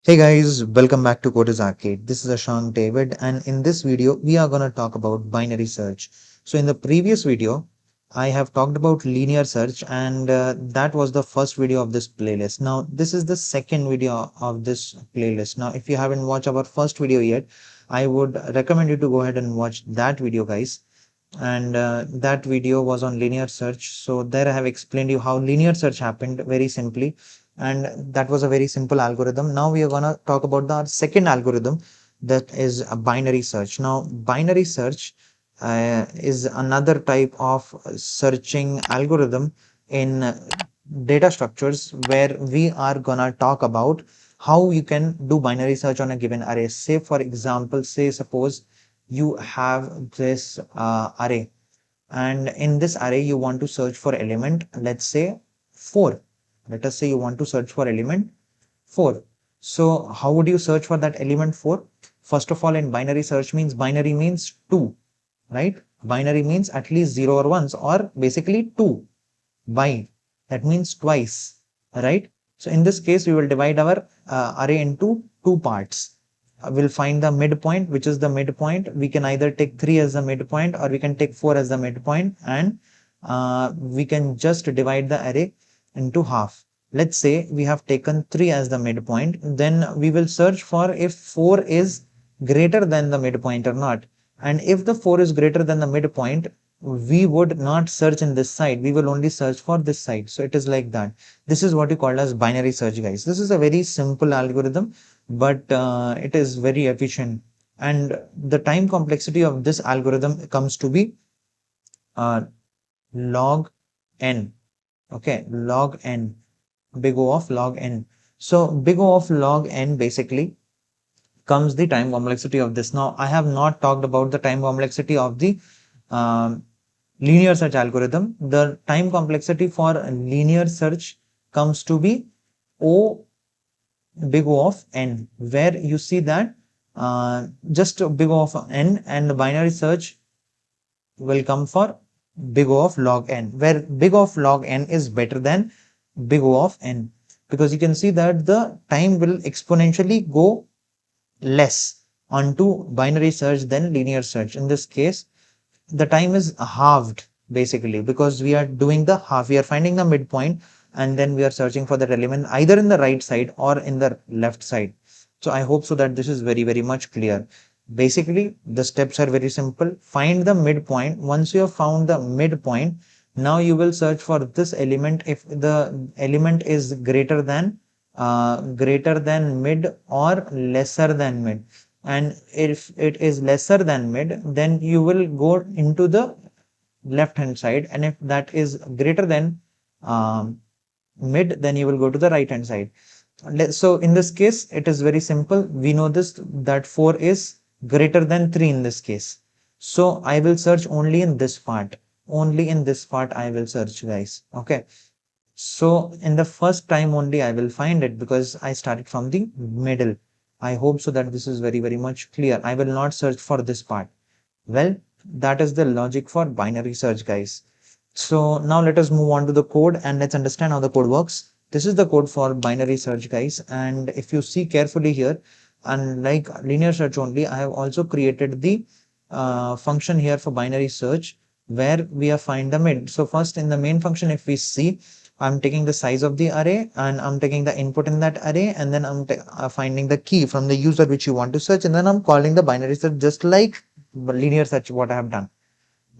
Hey guys, welcome back to Coders Arcade. This is Ashank David, and in this video, we are going to talk about binary search. So, in the previous video, I have talked about linear search, and that was the first video of this playlist. Now, this is the second video of this playlist. Now, if you haven't watched our first video yet, I would recommend you to go ahead and watch that video, guys. And that video was on linear search. So, there I have explained you how linear search happened very simply, and that was a very simple algorithm. Now we are going to talk about the second algorithm, that is a binary search. Now binary search is another type of searching algorithm in data structures, where we are gonna talk about how you can do binary search on a given array. Say for example, say suppose you have this array, and in this array you want to search for element, let's say 4. Let us say you want to search for element 4. So how would you search for that element 4? First of all, in binary search means binary means 2, right? Binary means at least 0 or 1s, or basically 2 by, that means twice, right? So in this case we will divide our array into two parts. We'll find the midpoint, which is the midpoint. We can either take 3 as the midpoint, or we can take 4 as the midpoint, and we can just divide the array into half. Let's say we have taken 3 as the midpoint, then we will search for if 4 is greater than the midpoint or not. And if the 4 is greater than the midpoint, we would not search in this side, we will only search for this side. So it is like that. This is what you call as binary search, guys. This is a very simple algorithm, but it is very efficient, and the time complexity of this algorithm comes to be uh, log n. Okay, log n, big O of log n. So big O of log n basically comes the time complexity of this. Now I have not talked about the time complexity of the um, linear search algorithm. The time complexity for linear search comes to be O big O of n, where you see that just big O of n, and binary search will come for big O of log n, where big O of log n is better than big O of n, because you can see that the time will exponentially go less onto binary search than linear search. In this case, the time is halved basically, because we are doing the half, we are finding the midpoint, and then we are searching for that element either in the right side or in the left side. So I hope so that this is very much clear. Basically the steps are very simple. Find the midpoint. Once you have found the midpoint, now you will search for this element if the element is greater than mid or lesser than mid. And if it is lesser than mid, then you will go into the left hand side, and if that is greater than um, mid, then you will go to the right hand side. So in this case it is very simple. We know this, that 4 is greater than 3 in this case. So I will search only in this part, only in this part I will search, guys. Okay, so in the first time only I will find it, because I started from the middle. I hope so that this is very much clear. I will not search for this part. Well, that is the logic for binary search, guys. So now let us move on to the code, and let's understand how the code works. This is the code for binary search, guys. And if you see carefully here, unlike linear search only, I have also created the function here for binary search, where we have find the mid. So first in the main function, if we see, I'm taking the size of the array, and I'm taking the input in that array, and then I'm finding the key from the user which you want to search, and then I'm calling the binary search just like linear search what I have done.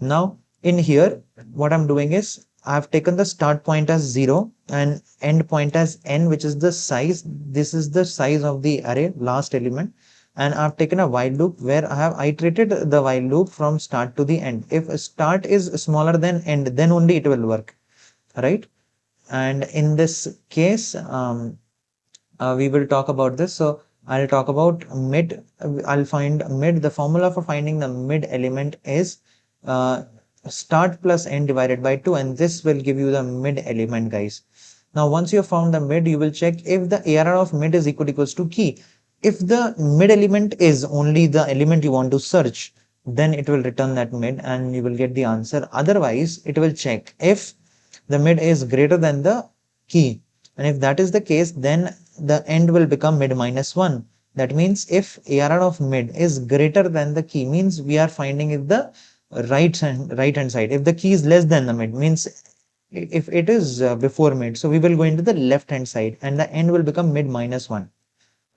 Now in here, what I'm doing is I've taken the start point as 0 and end point as n, which is the size. This is the size of the array, last element. And I've taken a while loop where I have iterated the while loop from start to the end. If start is smaller than end, then only it will work, right? And in this case, we will talk about this. So I'll talk about mid. I'll find mid. The formula for finding the mid element is start plus n divided by 2, and this will give you the mid element, guys. Now once you have found the mid, you will check if the ARR of mid is equals to key. If the mid element is only the element you want to search, then it will return that mid and you will get the answer. Otherwise it will check if the mid is greater than the key, and if that is the case, then the end will become mid minus 1. That means if ARR of mid is greater than the key, means we are finding it the right hand side. If the key is less than the mid, means if it is before mid, so we will go into the left hand side and the end will become mid minus 1.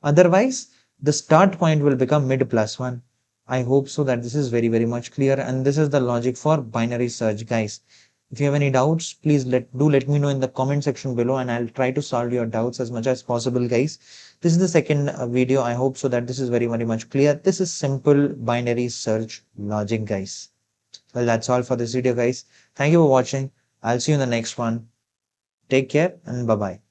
Otherwise, the start point will become mid plus 1. I hope so that this is very much clear, and this is the logic for binary search, guys. If you have any doubts, please let me know in the comment section below, and I'll try to solve your doubts as much as possible, guys. This is the second video. I hope so that this is very much clear. This is simple binary search logic, guys. Well, that's all for this video, guys. Thank you for watching. I'll see you in the next one. Take care and bye bye.